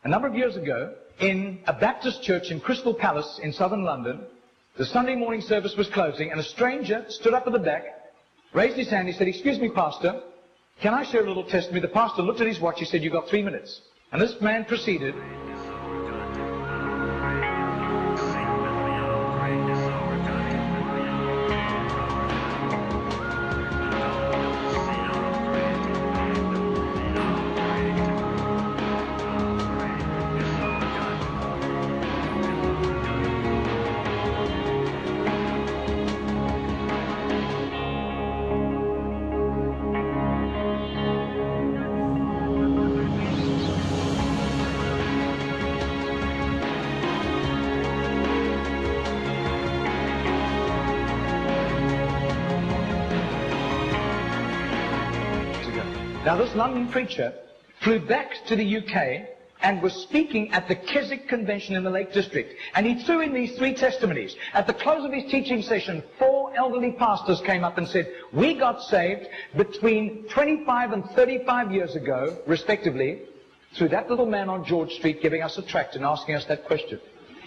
A number of years ago, in a Baptist church in Crystal Palace in southern London, the Sunday morning service was closing, and a stranger stood up at the back, raised his hand, he said, "Excuse me, Pastor, can I share a little testimony?" The pastor looked at his watch, he said, "You've got 3 minutes." And this man proceeded. Now, this London preacher flew back to the UK and was speaking at the Keswick Convention in the Lake District. And he threw in these 3 testimonies. At the close of his teaching session, 4 elderly pastors came up and said, "We got saved between 25 and 35 years ago, respectively, through that little man on George Street giving us a tract and asking us that question."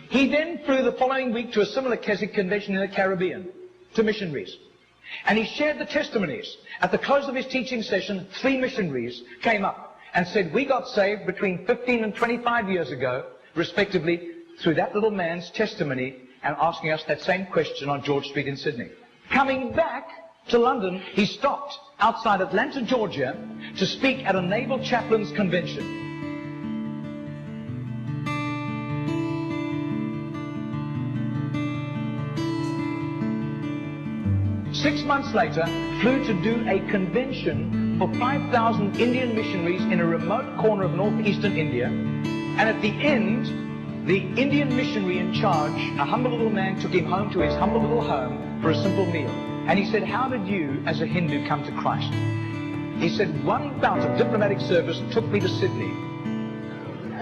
He then flew the following week to a similar Keswick Convention in the Caribbean, to missionaries. And he shared the testimonies. At the close of his teaching session, 3 missionaries came up and said, "We got saved between 15 and 25 years ago, respectively, through that little man's testimony and asking us that same question on George Street in Sydney." Coming back to London, he stopped outside Atlanta, Georgia, to speak at a Naval Chaplains Convention. 6 months later, flew to do a convention for 5,000 Indian missionaries in a remote corner of northeastern India. And at the end, the Indian missionary in charge, a humble little man, took him home to his humble little home for a simple meal. And he said, "How did you, as a Hindu, come to Christ?" He said, "One bout of diplomatic service took me to Sydney.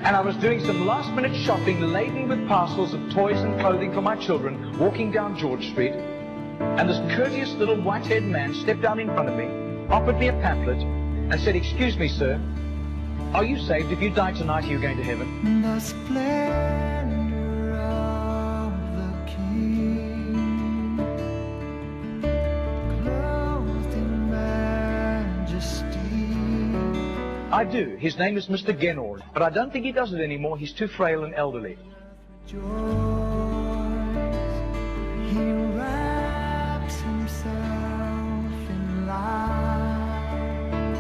And I was doing some last-minute shopping laden with parcels of toys and clothing for my children, walking down George Street. And this courteous little white-haired man stepped down in front of me, offered me a pamphlet, and said, 'Excuse me, sir, are you saved? If you die tonight, are you going to heaven?'" The splendor of the King, clothed in majesty. I do. His name is Mr. Genord, but I don't think he does it anymore. He's too frail and elderly. Joys, he wraps himself in light,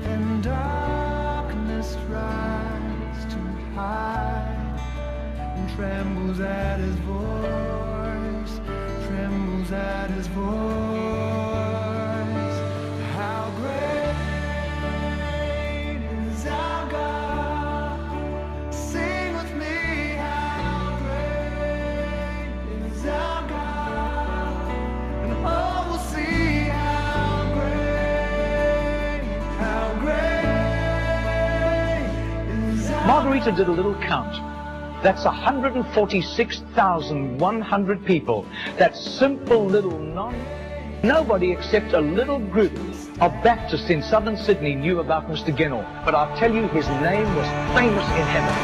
and darkness rise to hide, and trembles at his voice, trembles at his voice. How great is our God? Sing with me, how great is our God? And all will see how great is our Margarita did a little count. That's 146,100 people. That simple little nobody except a little group of Baptists in southern Sydney knew about Mr. Genord. But I'll tell you, his name was famous in heaven.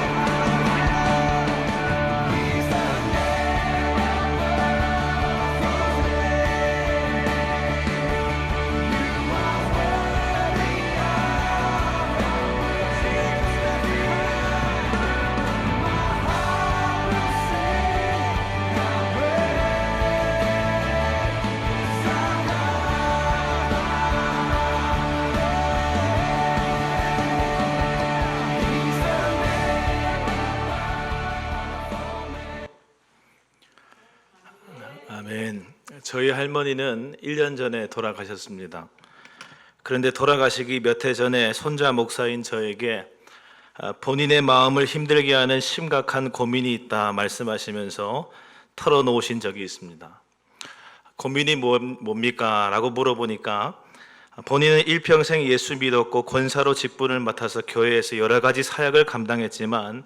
아멘. 저희 할머니는 1년 전에 돌아가셨습니다. 그런데 돌아가시기 몇 해 전에 손자 목사인 저에게 본인의 마음을 힘들게 하는 심각한 고민이 있다 말씀하시면서 털어놓으신 적이 있습니다. 고민이 뭡니까? 라고 물어보니까 본인은 일평생 예수 믿었고 권사로 직분을 맡아서 교회에서 여러 가지 사역을 감당했지만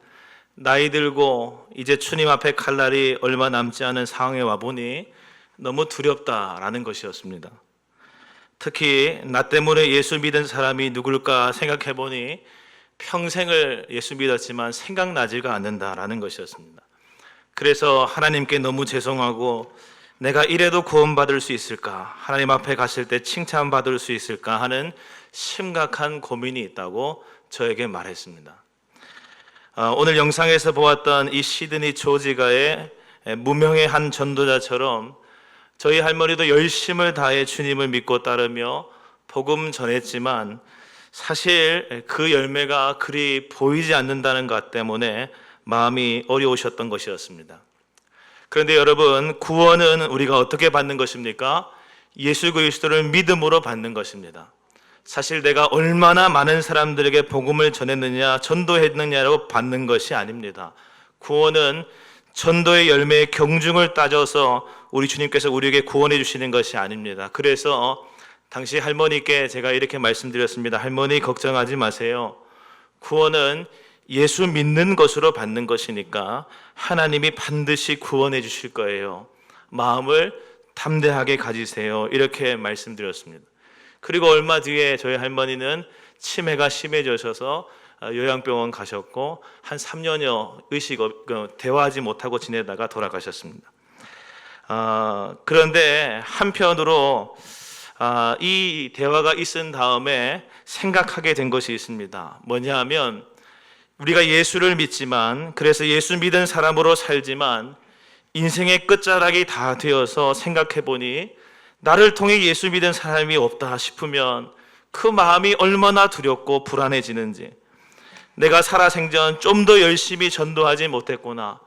나이 들고 이제 주님 앞에 갈 날이 얼마 남지 않은 상황에 와보니 너무 두렵다라는 것이었습니다. 특히 나 때문에 예수 믿은 사람이 누굴까 생각해보니 평생을 예수 믿었지만 생각나지가 않는다라는 것이었습니다. 그래서 하나님께 너무 죄송하고 내가 이래도 구원받을 수 있을까? 하나님 앞에 갔을 때 칭찬받을 수 있을까? 하는 심각한 고민이 있다고 저에게 말했습니다. 오늘 영상에서 보았던 이 시드니 조지가의 무명의 한 전도자처럼 저희 할머니도 열심을 다해 주님을 믿고 따르며 복음 전했지만 사실 그 열매가 그리 보이지 않는다는 것 때문에 마음이 어려우셨던 것이었습니다. 그런데 여러분, 구원은 우리가 어떻게 받는 것입니까? 예수 그리스도를 믿음으로 받는 것입니다. 사실 내가 얼마나 많은 사람들에게 복음을 전했느냐, 전도했느냐로 받는 것이 아닙니다. 구원은 전도의 열매의 경중을 따져서 우리 주님께서 우리에게 구원해 주시는 것이 아닙니다. 그래서 당시 할머니께 제가 이렇게 말씀드렸습니다. 할머니, 걱정하지 마세요. 구원은 예수 믿는 것으로 받는 것이니까 하나님이 반드시 구원해 주실 거예요. 마음을 담대하게 가지세요. 이렇게 말씀드렸습니다. 그리고 얼마 뒤에 저희 할머니는 치매가 심해져셔서 요양병원 가셨고 한 3년여 대화하지 못하고 지내다가 돌아가셨습니다. 그런데 한편으로 이 대화가 있은 다음에 생각하게 된 것이 있습니다. 뭐냐 하면 우리가 예수를 믿지만, 그래서 예수 믿은 사람으로 살지만 인생의 끝자락이 다 되어서 생각해 보니 나를 통해 예수 믿은 사람이 없다 싶으면 그 마음이 얼마나 두렵고 불안해지는지, 내가 살아생전 좀 더 열심히 전도하지 못했구나,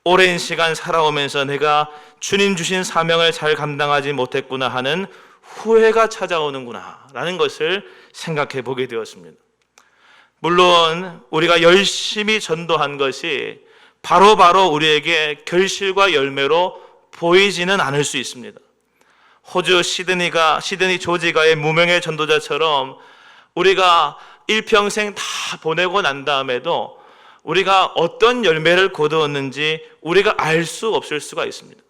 오랜 시간 살아오면서 내가 주님 주신 사명을 잘 감당하지 못했구나 하는 후회가 찾아오는구나 라는 것을 생각해 보게 되었습니다. 물론 우리가 열심히 전도한 것이 바로바로 우리에게 결실과 열매로 보이지는 않을 수 있습니다. 호주 시드니 조지가의 무명의 전도자처럼 우리가 일평생 다 보내고 난 다음에도 우리가 어떤 열매를 거두었는지 우리가 알 수 없을 수가 있습니다.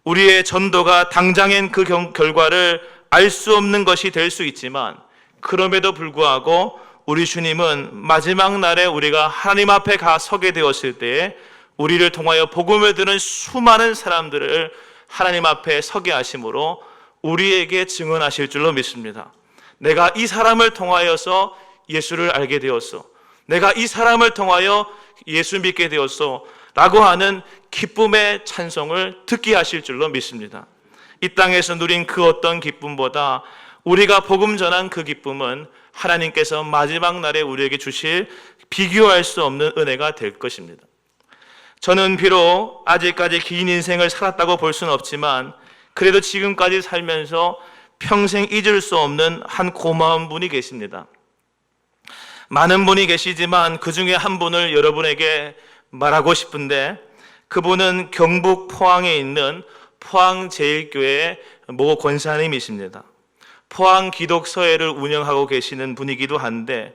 우리의 전도가 당장엔 그 결과를 알 수 없는 것이 될 수 있지만, 그럼에도 불구하고 우리 주님은 마지막 날에 우리가 하나님 앞에 가 서게 되었을 때에 우리를 통하여 복음을 들은 수많은 사람들을 하나님 앞에 서게 하심으로 우리에게 증언하실 줄로 믿습니다. 내가 이 사람을 통하여서 예수를 알게 되었어, 내가 이 사람을 통하여 예수 믿게 되었어 라고 하는 기쁨의 찬송을 듣게 하실 줄로 믿습니다. 이 땅에서 누린 그 어떤 기쁨보다 우리가 복음 전한 그 기쁨은 하나님께서 마지막 날에 우리에게 주실 비교할 수 없는 은혜가 될 것입니다. 저는 비록 아직까지 긴 인생을 살았다고 볼 수는 없지만 그래도 지금까지 살면서 평생 잊을 수 없는 한 고마운 분이 계십니다. 많은 분이 계시지만 그 중에 한 분을 여러분에게 말하고 싶은데, 그분은 경북 포항에 있는 포항제일교회 모 권사님이십니다. 포항 기독서회를 운영하고 계시는 분이기도 한데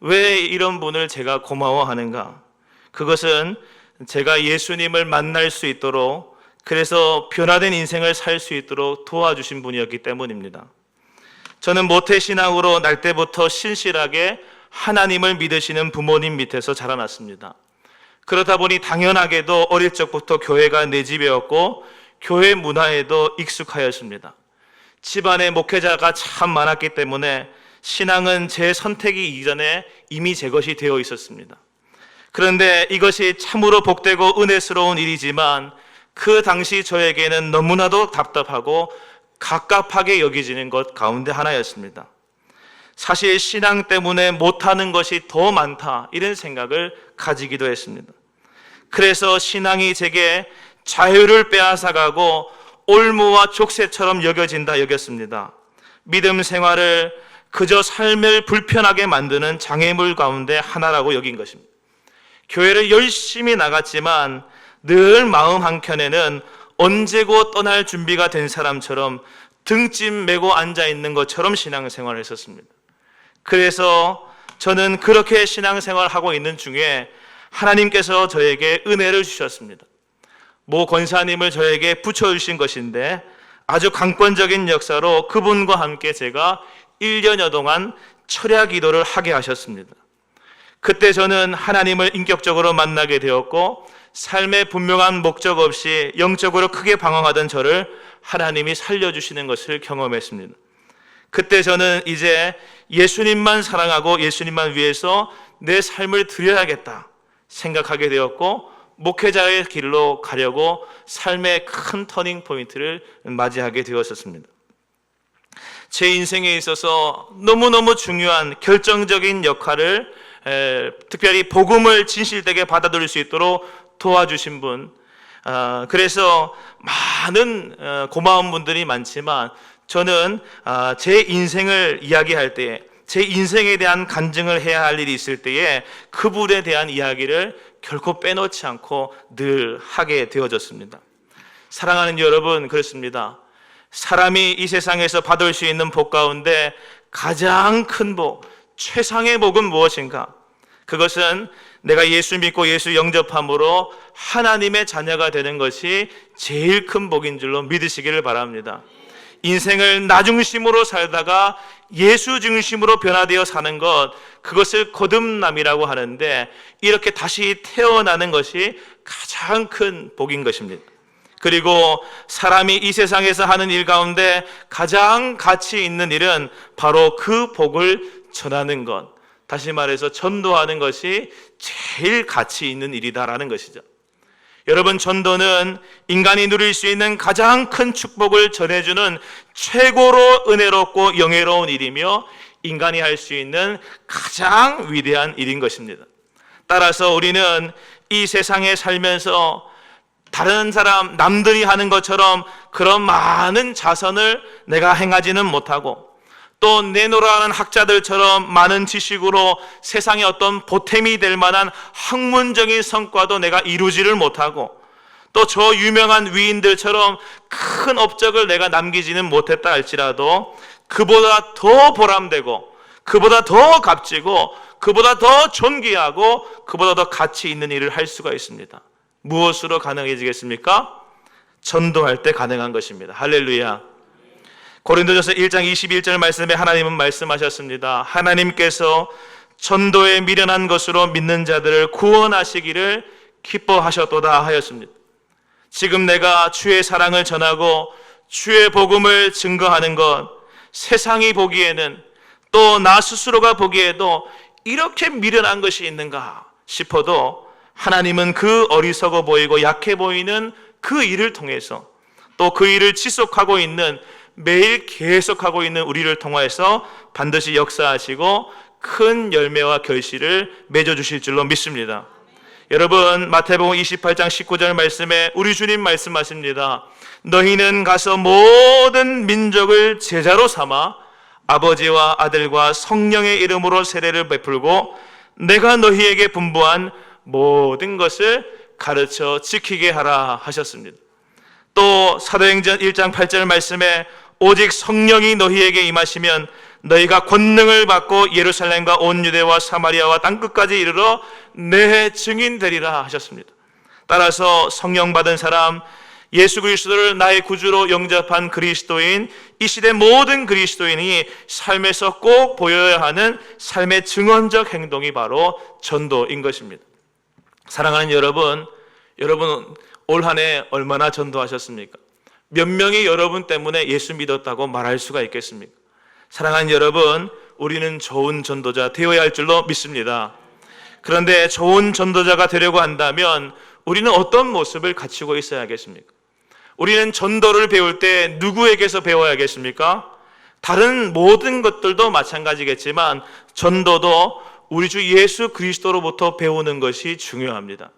왜 이런 분을 제가 고마워하는가? 그것은 제가 예수님을 만날 수 있도록, 그래서 변화된 인생을 살 수 있도록 도와주신 분이었기 때문입니다. 저는 모태신앙으로 날 때부터 신실하게 하나님을 믿으시는 부모님 밑에서 자라났습니다. 그러다 보니 당연하게도 어릴 적부터 교회가 내 집이었고 교회 문화에도 익숙하였습니다. 집안에 목회자가 참 많았기 때문에 신앙은 제 선택이 이전에 이미 제 것이 되어 있었습니다. 그런데 이것이 참으로 복되고 은혜스러운 일이지만 그 당시 저에게는 너무나도 답답하고 갑갑하게 여겨지는 것 가운데 하나였습니다. 사실 신앙 때문에 못하는 것이 더 많다, 이런 생각을 가지기도 했습니다. 그래서 신앙이 제게 자유를 빼앗아가고 올무와 족쇄처럼 여겼습니다. 믿음 생활을 그저 삶을 불편하게 만드는 장애물 가운데 하나라고 여긴 것입니다. 교회를 열심히 나갔지만 늘 마음 한켠에는 언제고 떠날 준비가 된 사람처럼 등짐 메고 앉아있는 것처럼 신앙생활을 했었습니다. 그래서 저는 그렇게 신앙생활하고 있는 중에 하나님께서 저에게 은혜를 주셨습니다. 모 권사님을 저에게 붙여주신 것인데 아주 강권적인 역사로 그분과 함께 제가 1년여 동안 철야 기도를 하게 하셨습니다. 그때 저는 하나님을 인격적으로 만나게 되었고 삶의 분명한 목적 없이 영적으로 크게 방황하던 저를 하나님이 살려주시는 것을 경험했습니다. 그때 저는 이제 예수님만 사랑하고 예수님만 위해서 내 삶을 드려야겠다 생각하게 되었고 목회자의 길로 가려고 삶의 큰 터닝 포인트를 맞이하게 되었었습니다. 제 인생에 있어서 너무너무 중요한 결정적인 역할을 특별히 복음을 진실되게 받아들일 수 있도록 도와주신 분, 그래서 많은 고마운 분들이 많지만 저는 제 인생을 이야기할 때에 제 인생에 대한 간증을 해야 할 일이 있을 때에 그분에 대한 이야기를 결코 빼놓지 않고 늘 하게 되어졌습니다. 사랑하는 여러분, 그렇습니다. 사람이 이 세상에서 받을 수 있는 복 가운데 가장 큰 복, 최상의 복은 무엇인가? 그것은 내가 예수 믿고 예수 영접함으로 하나님의 자녀가 되는 것이 제일 큰 복인 줄로 믿으시기를 바랍니다. 인생을 나 중심으로 살다가 예수 중심으로 변화되어 사는 것, 그것을 거듭남이라고 하는데 이렇게 다시 태어나는 것이 가장 큰 복인 것입니다. 그리고 사람이 이 세상에서 하는 일 가운데 가장 가치 있는 일은 바로 그 복을 전하는 것, 다시 말해서 전도하는 것이 제일 가치 있는 일이다라는 것이죠. 여러분, 전도는 인간이 누릴 수 있는 가장 큰 축복을 전해주는 최고로 은혜롭고 영예로운 일이며 인간이 할 수 있는 가장 위대한 일인 것입니다. 따라서 우리는 이 세상에 살면서 다른 사람, 남들이 하는 것처럼 그런 많은 자선을 내가 행하지는 못하고 또 내노라하는 학자들처럼 많은 지식으로 세상에 어떤 보탬이 될 만한 학문적인 성과도 내가 이루지를 못하고 또 저 유명한 위인들처럼 큰 업적을 내가 남기지는 못했다 할지라도 그보다 더 보람되고 그보다 더 값지고 그보다 더 존귀하고 그보다 더 가치 있는 일을 할 수가 있습니다. 무엇으로 가능해지겠습니까? 전도할 때 가능한 것입니다. 할렐루야. 고린도전서 1장 21절 말씀에 하나님은 말씀하셨습니다. 하나님께서 전도에 미련한 것으로 믿는 자들을 구원하시기를 기뻐하셨도다 하였습니다. 지금 내가 주의 사랑을 전하고 주의 복음을 증거하는 것, 세상이 보기에는 또 나 스스로가 보기에도 이렇게 미련한 것이 있는가 싶어도 하나님은 그 어리석어 보이고 약해 보이는 그 일을 통해서 또 그 일을 지속하고 있는 매일 계속하고 있는 우리를 통하여서 반드시 역사하시고 큰 열매와 결실을 맺어주실 줄로 믿습니다. 여러분, 마태복음 28장 19절 말씀에 우리 주님 말씀하십니다. 너희는 가서 모든 민족을 제자로 삼아 아버지와 아들과 성령의 이름으로 세례를 베풀고 내가 너희에게 분부한 모든 것을 가르쳐 지키게 하라 하셨습니다. 또 사도행전 1장 8절 말씀에 오직 성령이 너희에게 임하시면 너희가 권능을 받고 예루살렘과 온 유대와 사마리아와 땅끝까지 이르러 내 증인 되리라 하셨습니다. 따라서 성령 받은 사람, 예수 그리스도를 나의 구주로 영접한 그리스도인, 이 시대 모든 그리스도인이 삶에서 꼭 보여야 하는 삶의 증언적 행동이 바로 전도인 것입니다. 사랑하는 여러분 올 한 해 얼마나 전도하셨습니까? 몇 명이 여러분 때문에 예수 믿었다고 말할 수가 있겠습니까? 사랑하는 여러분, 우리는 좋은 전도자 되어야 할 줄로 믿습니다. 그런데 좋은 전도자가 되려고 한다면 우리는 어떤 모습을 갖추고 있어야겠습니까? 우리는 전도를 배울 때 누구에게서 배워야겠습니까? 다른 모든 것들도 마찬가지겠지만 전도도 우리 주 예수 그리스도로부터 배우는 것이 중요합니다.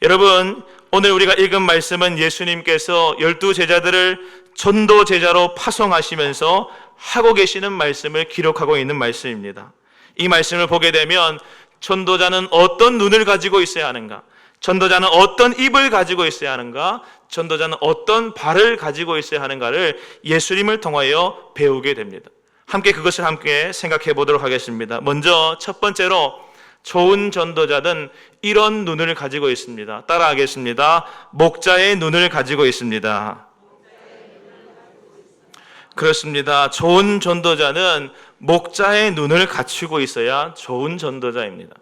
여러분, 오늘 우리가 읽은 말씀은 예수님께서 12제자들을 전도 제자로 파송하시면서 하고 계시는 말씀을 기록하고 있는 말씀입니다. 이 말씀을 보게 되면 전도자는 어떤 눈을 가지고 있어야 하는가? 전도자는 어떤 입을 가지고 있어야 하는가? 전도자는 어떤 발을 가지고 있어야 하는가를 예수님을 통하여 배우게 됩니다. 그것을 함께 생각해 보도록 하겠습니다. 먼저 첫 번째로 좋은 전도자는 이런 눈을 가지고 있습니다. 따라하겠습니다. 목자의 눈을 가지고 있습니다. 그렇습니다. 좋은 전도자는 목자의 눈을 갖추고 있어야 좋은 전도자입니다.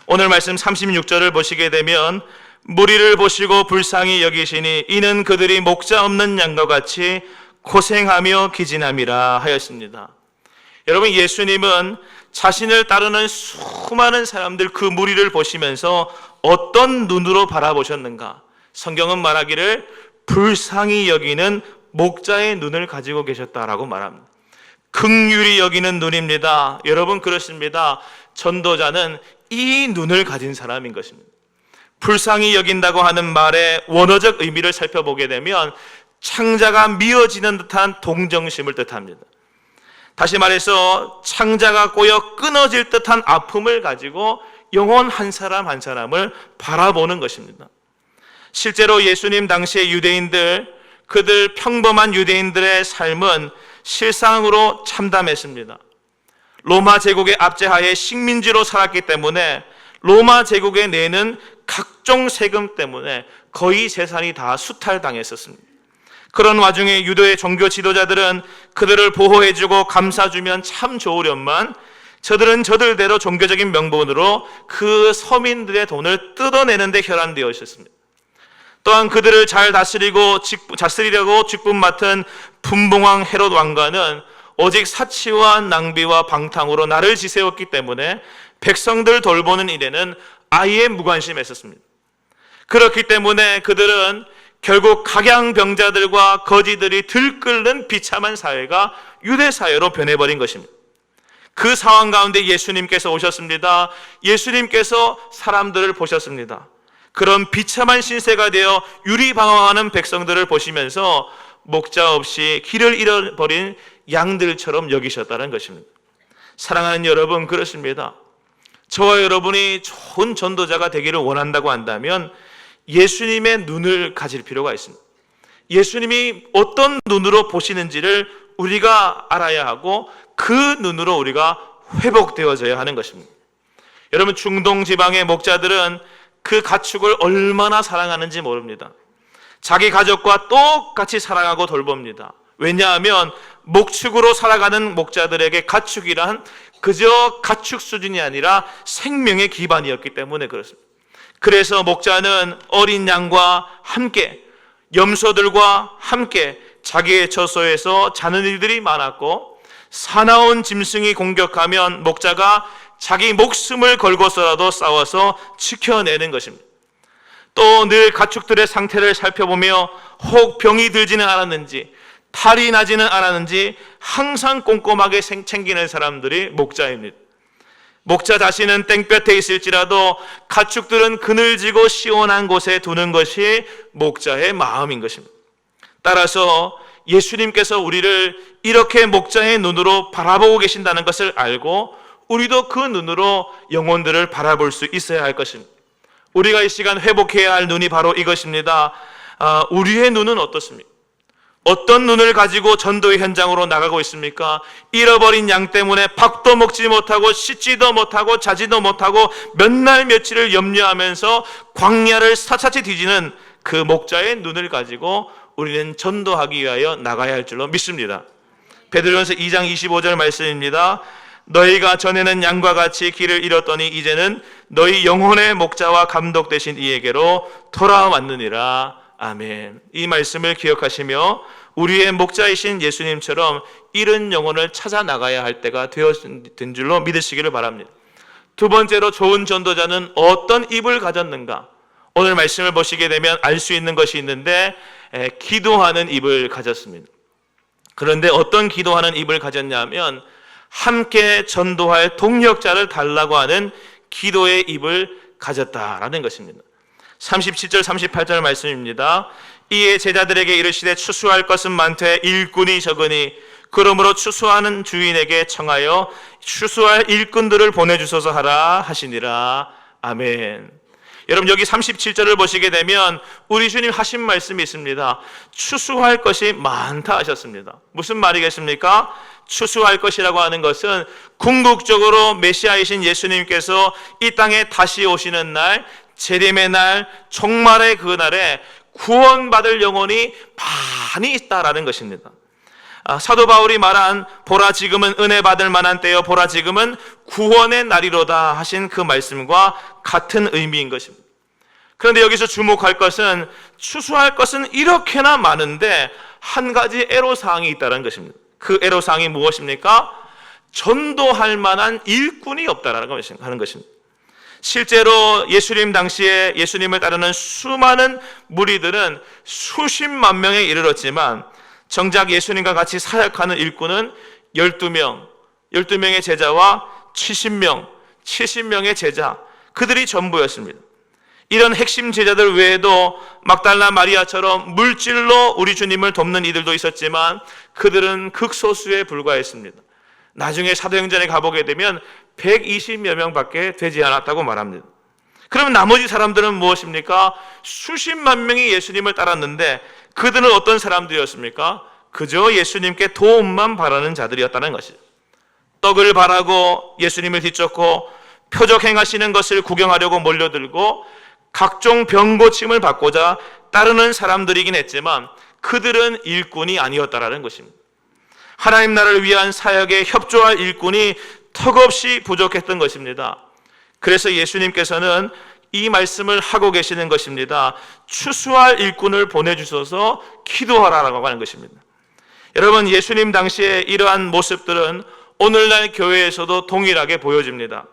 오늘 말씀 36절을 보시게 되면 무리를 보시고 불쌍히 여기시니 이는 그들이 목자 없는 양과 같이 고생하며 기진함이라 하였습니다. 여러분, 예수님은 자신을 따르는 수많은 사람들 그 무리를 보시면서 어떤 눈으로 바라보셨는가? 성경은 말하기를 불쌍히 여기는 목자의 눈을 가지고 계셨다라고 말합니다. 긍휼히 여기는 눈입니다. 여러분, 그렇습니다. 전도자는 이 눈을 가진 사람인 것입니다. 불쌍히 여긴다고 하는 말의 원어적 의미를 살펴보게 되면 창자가 미어지는 듯한 동정심을 뜻합니다. 다시 말해서 창자가 꼬여 끊어질 듯한 아픔을 가지고 영혼 한 사람 한 사람을 바라보는 것입니다. 실제로 예수님 당시의 유대인들, 그들 평범한 유대인들의 삶은 실상으로 참담했습니다. 로마 제국의 압제하에 식민지로 살았기 때문에 로마 제국에 내는 각종 세금 때문에 거의 재산이 다 수탈당했었습니다. 그런 와중에 유대의 종교 지도자들은 그들을 보호해주고 감싸주면 참 좋으련만 저들은 저들대로 종교적인 명분으로 그 서민들의 돈을 뜯어내는 데 혈안되어 있었습니다. 또한 그들을 잘 다스리려고 직분 맡은 분봉왕 헤롯 왕가는 오직 사치와 낭비와 방탕으로 나를 지새웠기 때문에 백성들 돌보는 일에는 아예 무관심했었습니다. 그렇기 때문에 그들은 결국 각양병자들과 거지들이 들끓는 비참한 사회가 유대 사회로 변해버린 것입니다. 그 상황 가운데 예수님께서 오셨습니다. 예수님께서 사람들을 보셨습니다. 그런 비참한 신세가 되어 유리방황하는 백성들을 보시면서 목자 없이 길을 잃어버린 양들처럼 여기셨다는 것입니다. 사랑하는 여러분, 그렇습니다. 저와 여러분이 좋은 전도자가 되기를 원한다고 한다면 예수님의 눈을 가질 필요가 있습니다. 예수님이 어떤 눈으로 보시는지를 우리가 알아야 하고 그 눈으로 우리가 회복되어져야 하는 것입니다. 여러분, 중동 지방의 목자들은 그 가축을 얼마나 사랑하는지 모릅니다. 자기 가족과 똑같이 사랑하고 돌봅니다. 왜냐하면 목축으로 살아가는 목자들에게 가축이란 그저 가축 수준이 아니라 생명의 기반이었기 때문에 그렇습니다. 그래서 목자는 어린 양과 함께, 염소들과 함께 자기의 처소에서 자는 일들이 많았고, 사나운 짐승이 공격하면 목자가 자기 목숨을 걸고서라도 싸워서 지켜내는 것입니다. 또 늘 가축들의 상태를 살펴보며 혹 병이 들지는 않았는지, 탈이 나지는 않았는지 항상 꼼꼼하게 챙기는 사람들이 목자입니다. 목자 자신은 땡볕에 있을지라도 가축들은 그늘지고 시원한 곳에 두는 것이 목자의 마음인 것입니다. 따라서 예수님께서 우리를 이렇게 목자의 눈으로 바라보고 계신다는 것을 알고 우리도 그 눈으로 영혼들을 바라볼 수 있어야 할 것입니다. 우리가 이 시간 회복해야 할 눈이 바로 이것입니다. 우리의 눈은 어떻습니까? 어떤 눈을 가지고 전도의 현장으로 나가고 있습니까? 잃어버린 양 때문에 밥도 먹지 못하고 씻지도 못하고 자지도 못하고 몇 날 며칠을 염려하면서 광야를 사차치 뒤지는 그 목자의 눈을 가지고 우리는 전도하기 위하여 나가야 할 줄로 믿습니다. 베드로전서 2장 25절 말씀입니다. 너희가 전에는 양과 같이 길을 잃었더니 이제는 너희 영혼의 목자와 감독 되신 이에게로 돌아왔느니라. 아멘. 이 말씀을 기억하시며 우리의 목자이신 예수님처럼 잃은 영혼을 찾아 나가야 할 때가 된 줄로 믿으시기를 바랍니다. 두 번째로, 좋은 전도자는 어떤 입을 가졌는가? 오늘 말씀을 보시게 되면 알 수 있는 것이 있는데 기도하는 입을 가졌습니다. 그런데 어떤 기도하는 입을 가졌냐면 함께 전도할 동력자를 달라고 하는 기도의 입을 가졌다라는 것입니다. 37절 38절 말씀입니다. 이에 제자들에게 이르시되 추수할 것은 많되 일꾼이 적으니 그러므로 추수하는 주인에게 청하여 추수할 일꾼들을 보내주소서 하라 하시니라. 아멘. 여러분, 여기 37절을 보시게 되면 우리 주님 하신 말씀이 있습니다. 추수할 것이 많다 하셨습니다. 무슨 말이겠습니까? 추수할 것이라고 하는 것은 궁극적으로 메시아이신 예수님께서 이 땅에 다시 오시는 날, 재림의 날, 종말의 그 날에 구원받을 영혼이 많이 있다라는 것입니다. 사도 바울이 말한 보라 지금은 은혜 받을 만한 때요 보라 지금은 구원의 날이로다 하신 그 말씀과 같은 의미인 것입니다. 그런데 여기서 주목할 것은 추수할 것은 이렇게나 많은데 한 가지 애로사항이 있다는 것입니다. 그 애로사항이 무엇입니까? 전도할 만한 일꾼이 없다라는 하는 것입니다. 실제로 예수님 당시에 예수님을 따르는 수많은 무리들은 수십만 명에 이르렀지만 정작 예수님과 같이 사역하는 일꾼은 12명, 12명의 제자와 70명의 제자, 그들이 전부였습니다. 이런 핵심 제자들 외에도 막달라 마리아처럼 물질로 우리 주님을 돕는 이들도 있었지만 그들은 극소수에 불과했습니다. 나중에 사도행전에 가보게 되면 120여 명밖에 되지 않았다고 말합니다. 그럼 나머지 사람들은 무엇입니까? 수십만 명이 예수님을 따랐는데 그들은 어떤 사람들이었습니까? 그저 예수님께 도움만 바라는 자들이었다는 것이죠. 떡을 바라고 예수님을 뒤쫓고 표적 행하시는 것을 구경하려고 몰려들고 각종 병 고침을 받고자 따르는 사람들이긴 했지만 그들은 일꾼이 아니었다라는 것입니다. 하나님 나라를 위한 사역에 협조할 일꾼이 턱없이 부족했던 것입니다. 그래서 예수님께서는 이 말씀을 하고 계시는 것입니다. 추수할 일꾼을 보내주셔서 기도하라라고 하는 것입니다. 여러분, 예수님 당시에 이러한 모습들은 오늘날 교회에서도 동일하게 보여집니다.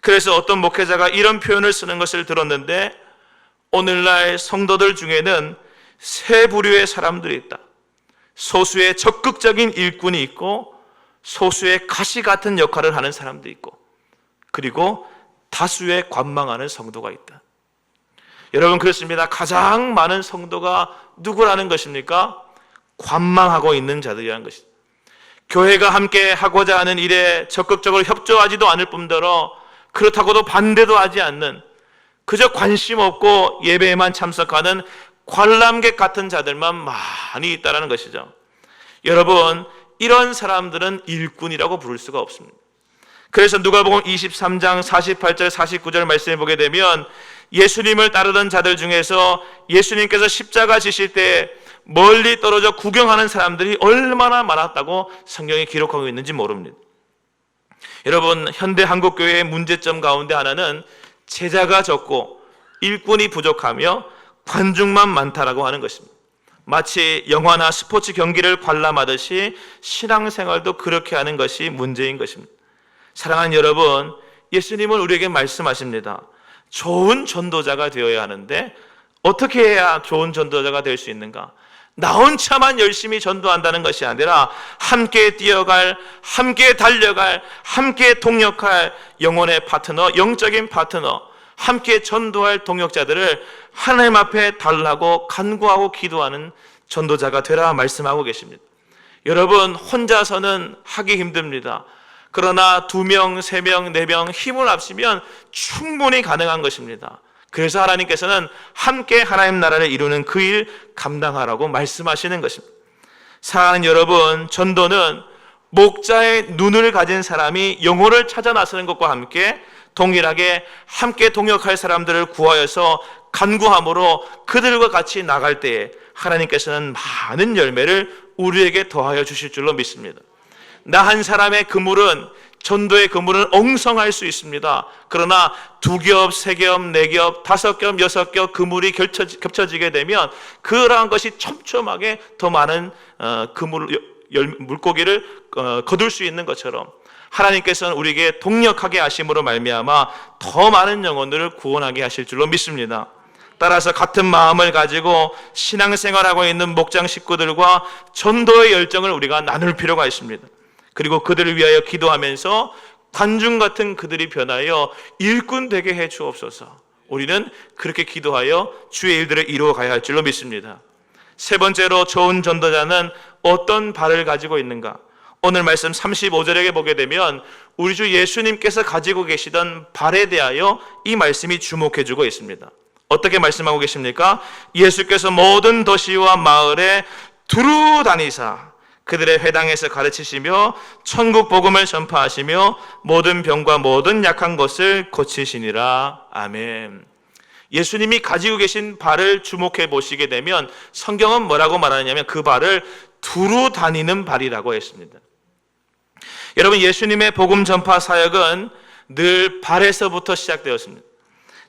그래서 어떤 목회자가 이런 표현을 쓰는 것을 들었는데 오늘날 성도들 중에는 세 부류의 사람들이 있다. 소수의 적극적인 일꾼이 있고 소수의 가시 같은 역할을 하는 사람도 있고 그리고 다수의 관망하는 성도가 있다. 여러분, 그렇습니다. 가장 많은 성도가 누구라는 것입니까? 관망하고 있는 자들이라는 것이다. 교회가 함께 하고자 하는 일에 적극적으로 협조하지도 않을 뿐더러 그렇다고도 반대도 하지 않는, 그저 관심 없고 예배에만 참석하는 관람객 같은 자들만 많이 있다는 것이죠. 여러분, 이런 사람들은 일꾼이라고 부를 수가 없습니다. 그래서 누가복음 23장 48절 49절 말씀을 보게 되면 예수님을 따르던 자들 중에서 예수님께서 십자가 지실 때 멀리 떨어져 구경하는 사람들이 얼마나 많았다고 성경에 기록하고 있는지 모릅니다. 여러분, 현대 한국교회의 문제점 가운데 하나는 제자가 적고 일꾼이 부족하며 관중만 많다라고 하는 것입니다. 마치 영화나 스포츠 경기를 관람하듯이 신앙생활도 그렇게 하는 것이 문제인 것입니다. 사랑하는 여러분, 예수님은 우리에게 말씀하십니다. 좋은 전도자가 되어야 하는데 어떻게 해야 좋은 전도자가 될 수 있는가? 나 혼자만 열심히 전도한다는 것이 아니라 함께 뛰어갈, 함께 달려갈, 함께 동역할 영혼의 파트너, 영적인 파트너, 함께 전도할 동역자들을 하나님 앞에 달라고 간구하고 기도하는 전도자가 되라 말씀하고 계십니다. 여러분, 혼자서는 하기 힘듭니다. 그러나 2명, 3명, 4명 힘을 합치면 충분히 가능한 것입니다. 그래서 하나님께서는 함께 하나님 나라를 이루는 그 일 감당하라고 말씀하시는 것입니다. 사랑하는 여러분, 전도는 목자의 눈을 가진 사람이 영혼을 찾아 나서는 것과 함께 동일하게 함께 동역할 사람들을 구하여서 간구함으로 그들과 같이 나갈 때에 하나님께서는 많은 열매를 우리에게 더하여 주실 줄로 믿습니다. 나 한 사람의 그물은, 전도의 그물은 엉성할 수 있습니다. 그러나 2겹, 3겹, 4겹, 5겹, 6겹 그물이 겹쳐지게 되면 그러한 것이 촘촘하게 더 많은 물고기를 거둘 수 있는 것처럼 하나님께서는 우리에게 동력하게 하심으로 말미암아 더 많은 영혼들을 구원하게 하실 줄로 믿습니다. 따라서 같은 마음을 가지고 신앙생활하고 있는 목장 식구들과 전도의 열정을 우리가 나눌 필요가 있습니다. 그리고 그들을 위하여 기도하면서 관중 같은 그들이 변하여 일꾼 되게 해 주옵소서. 우리는 그렇게 기도하여 주의 일들을 이루어 가야 할 줄로 믿습니다. 세 번째로, 좋은 전도자는 어떤 발을 가지고 있는가? 오늘 말씀 35절에 보게 되면 우리 주 예수님께서 가지고 계시던 발에 대하여 이 말씀이 주목해 주고 있습니다. 어떻게 말씀하고 계십니까? 예수께서 모든 도시와 마을에 두루 다니사 그들의 회당에서 가르치시며 천국 복음을 전파하시며 모든 병과 모든 약한 것을 고치시니라. 아멘. 예수님이 가지고 계신 발을 주목해 보시게 되면 성경은 뭐라고 말하냐면 그 발을 두루 다니는 발이라고 했습니다. 여러분, 예수님의 복음 전파 사역은 늘 발에서부터 시작되었습니다.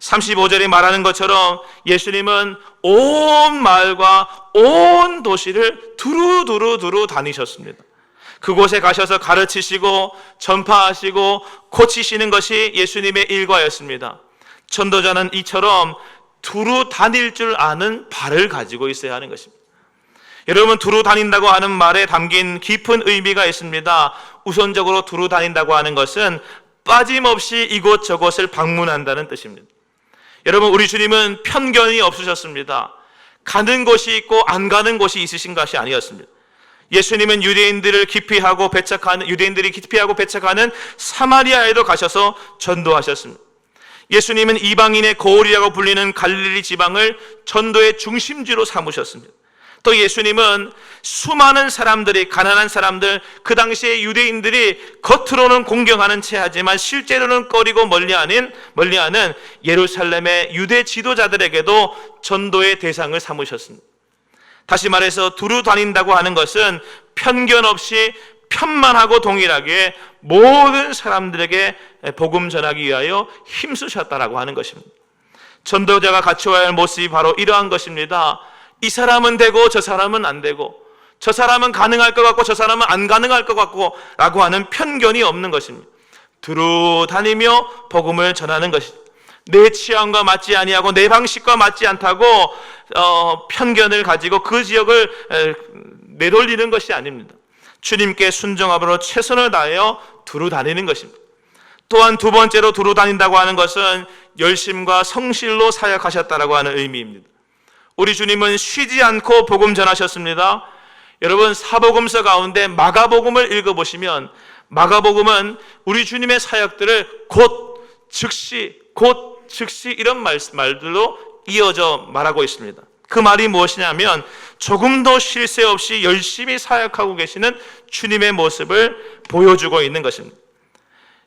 35절에 말하는 것처럼 예수님은 온 마을과 온 도시를 두루 다니셨습니다. 그곳에 가셔서 가르치시고 전파하시고 고치시는 것이 예수님의 일과였습니다. 전도자는 이처럼 두루 다닐 줄 아는 발을 가지고 있어야 하는 것입니다. 여러분, 두루 다닌다고 하는 말에 담긴 깊은 의미가 있습니다. 우선적으로 두루 다닌다고 하는 것은 빠짐없이 이곳저곳을 방문한다는 뜻입니다. 여러분, 우리 주님은 편견이 없으셨습니다. 가는 곳이 있고 안 가는 곳이 있으신 것이 아니었습니다. 예수님은 유대인들이 기피하고 배척하는 사마리아에도 가셔서 전도하셨습니다. 예수님은 이방인의 거울이라고 불리는 갈릴리 지방을 전도의 중심지로 삼으셨습니다. 또 예수님은 수많은 사람들이, 가난한 사람들, 그 당시에 유대인들이 겉으로는 공경하는 채 하지만 실제로는 꺼리고 멀리하는 예루살렘의 유대 지도자들에게도 전도의 대상을 삼으셨습니다. 다시 말해서 두루 다닌다고 하는 것은 편견 없이 편만하고 동일하게 모든 사람들에게 복음 전하기 위하여 힘쓰셨다라고 하는 것입니다. 전도자가 갖추어야 할 모습이 바로 이러한 것입니다. 이 사람은 되고 저 사람은 안 되고, 저 사람은 가능할 것 같고 저 사람은 안 가능할 것 같고 라고 하는 편견이 없는 것입니다. 두루 다니며 복음을 전하는 것입니다. 내 취향과 맞지 아니하고 내 방식과 맞지 않다고 편견을 가지고 그 지역을 내돌리는 것이 아닙니다. 주님께 순종함으로 최선을 다하여 두루 다니는 것입니다. 또한 두 번째로 두루 다닌다고 하는 것은 열심과 성실로 사역하셨다라고 하는 의미입니다. 우리 주님은 쉬지 않고 복음 전하셨습니다. 여러분, 사복음서 가운데 마가복음을 읽어보시면 마가복음은 우리 주님의 사역들을 곧 즉시 이런 말들로 이어져 말하고 있습니다. 그 말이 무엇이냐면 조금도 쉴 새 없이 열심히 사역하고 계시는 주님의 모습을 보여주고 있는 것입니다.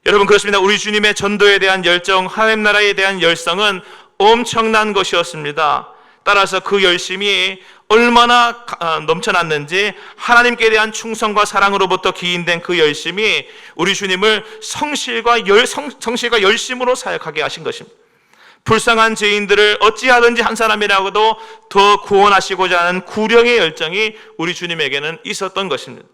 여러분, 그렇습니다. 우리 주님의 전도에 대한 열정, 하나님 나라에 대한 열성은 엄청난 것이었습니다. 따라서 그 열심이 얼마나 넘쳐났는지 하나님께 대한 충성과 사랑으로부터 기인된 그 열심이 우리 주님을 성실과 열심으로 사역하게 하신 것입니다. 불쌍한 죄인들을 어찌하든지 한 사람이라고도 더 구원하시고자 하는 구령의 열정이 우리 주님에게는 있었던 것입니다.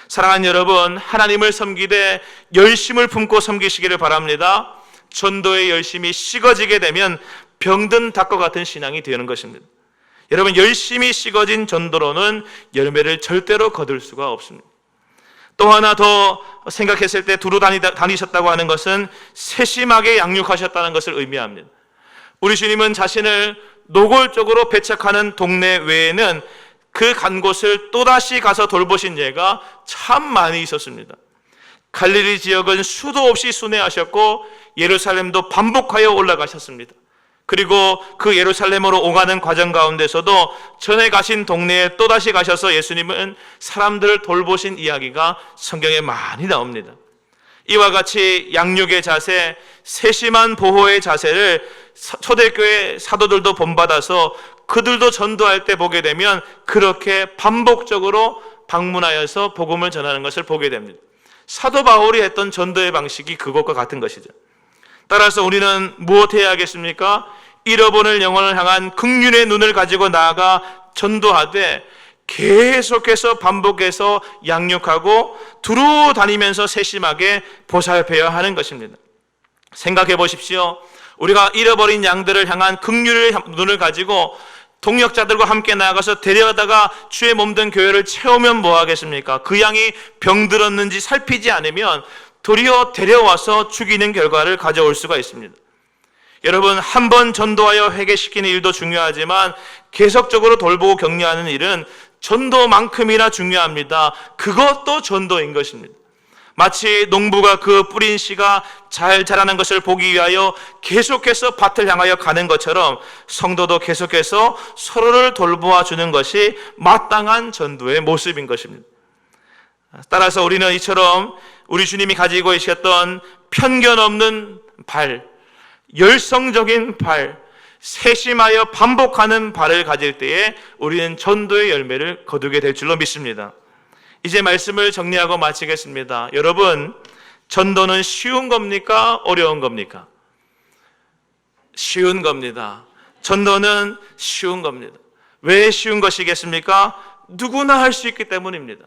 사랑하는 여러분, 하나님을 섬기되 열심을 품고 섬기시기를 바랍니다. 전도의 열심이 식어지게 되면 병든 닭과 같은 신앙이 되는 것입니다. 여러분, 열심히 식어진 전도로는 열매를 절대로 거둘 수가 없습니다. 또 하나 더 생각했을 때 두루 다니셨다고 하는 것은 세심하게 양육하셨다는 것을 의미합니다. 우리 주님은 자신을 노골적으로 배척하는 동네 외에는 그 간 곳을 또다시 가서 돌보신 예가 참 많이 있었습니다. 갈릴리 지역은 수도 없이 순회하셨고 예루살렘도 반복하여 올라가셨습니다. 그리고 그 예루살렘으로 오가는 과정 가운데서도 전에 가신 동네에 또다시 가셔서 예수님은 사람들을 돌보신 이야기가 성경에 많이 나옵니다. 이와 같이 양육의 자세, 세심한 보호의 자세를 초대교회 사도들도 본받아서 그들도 전도할 때 보게 되면 그렇게 반복적으로 방문하여서 복음을 전하는 것을 보게 됩니다. 사도 바울이 했던 전도의 방식이 그것과 같은 것이죠. 따라서 우리는 무엇해야 하겠습니까? 잃어버릴 영혼을 향한 긍휼의 눈을 가지고 나아가 전도하되 계속해서 반복해서 양육하고 두루 다니면서 세심하게 보살펴야 하는 것입니다. 생각해 보십시오. 우리가 잃어버린 양들을 향한 긍휼의 눈을 가지고 동역자들과 함께 나아가서 데려다가 주의 몸된 교회를 채우면 뭐 하겠습니까? 그 양이 병들었는지 살피지 않으면 도리어 데려와서 죽이는 결과를 가져올 수가 있습니다. 여러분, 한 번 전도하여 회개시키는 일도 중요하지만 계속적으로 돌보고 격려하는 일은 전도만큼이나 중요합니다. 그것도 전도인 것입니다. 마치 농부가 그 뿌린 씨가 잘 자라는 것을 보기 위하여 계속해서 밭을 향하여 가는 것처럼 성도도 계속해서 서로를 돌보아 주는 것이 마땅한 전도의 모습인 것입니다. 따라서 우리는 이처럼 우리 주님이 가지고 계셨던 편견 없는 발, 열성적인 발, 세심하여 반복하는 발을 가질 때에 우리는 전도의 열매를 거두게 될 줄로 믿습니다. 이제 말씀을 정리하고 마치겠습니다. 여러분, 전도는 쉬운 겁니까? 어려운 겁니까? 쉬운 겁니다. 전도는 쉬운 겁니다. 왜 쉬운 것이겠습니까? 누구나 할 수 있기 때문입니다.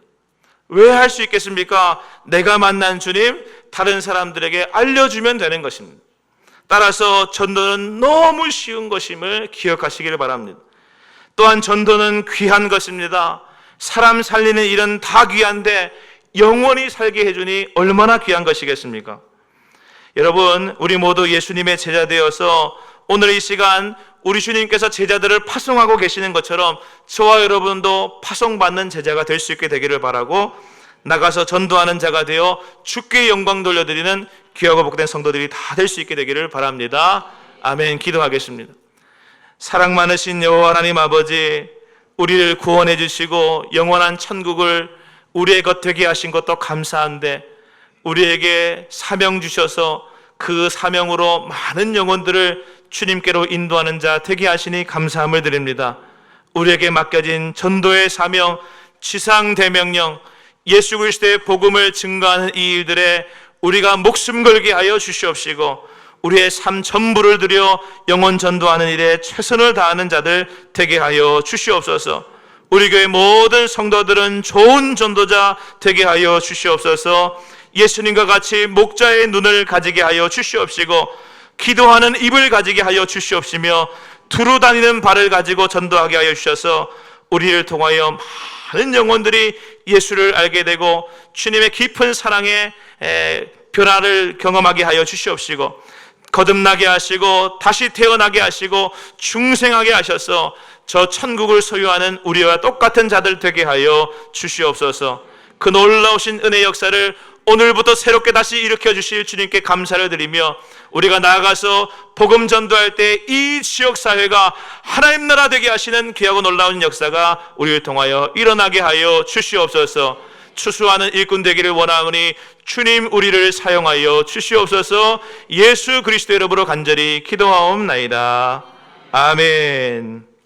왜 할 수 있겠습니까? 내가 만난 주님, 다른 사람들에게 알려주면 되는 것입니다. 따라서 전도는 너무 쉬운 것임을 기억하시기를 바랍니다. 또한 전도는 귀한 것입니다. 사람 살리는 일은 다 귀한데 영원히 살게 해주니 얼마나 귀한 것이겠습니까? 여러분, 우리 모두 예수님의 제자 되어서 오늘 이 시간 우리 주님께서 제자들을 파송하고 계시는 것처럼 저와 여러분도 파송받는 제자가 될 수 있게 되기를 바라고, 나가서 전도하는 자가 되어 주께 영광 돌려드리는 귀하고 복된 성도들이 다 될 수 있게 되기를 바랍니다. 아멘. 기도하겠습니다. 사랑 많으신 여호와 하나님 아버지, 우리를 구원해 주시고 영원한 천국을 우리의 것 되게 하신 것도 감사한데, 우리에게 사명 주셔서 그 사명으로 많은 영혼들을 주님께로 인도하는 자 되게 하시니 감사함을 드립니다. 우리에게 맡겨진 전도의 사명, 지상대명령, 예수 그리스도의 복음을 증거하는 이 일들에 우리가 목숨 걸게 하여 주시옵시고, 우리의 삶 전부를 들여 영혼 전도하는 일에 최선을 다하는 자들 되게 하여 주시옵소서. 우리 교회 모든 성도들은 좋은 전도자 되게 하여 주시옵소서. 예수님과 같이 목자의 눈을 가지게 하여 주시옵시고, 기도하는 입을 가지게 하여 주시옵시며, 두루 다니는 발을 가지고 전도하게 하여 주셔서 우리를 통하여 많은 영혼들이 예수를 알게 되고 주님의 깊은 사랑의 변화를 경험하게 하여 주시옵시고, 거듭나게 하시고 다시 태어나게 하시고 중생하게 하셔서 저 천국을 소유하는 우리와 똑같은 자들 되게 하여 주시옵소서. 그 놀라우신 은혜 역사를 오늘부터 새롭게 다시 일으켜 주실 주님께 감사를 드리며, 우리가 나아가서 복음 전도할 때 이 지역사회가 하나님 나라 되게 하시는 귀하고 놀라운 역사가 우리를 통하여 일어나게 하여 주시옵소서. 추수하는 일꾼 되기를 원하오니 주님 우리를 사용하여 주시옵소서. 예수 그리스도 이름으로 간절히 기도하옵나이다. 아멘.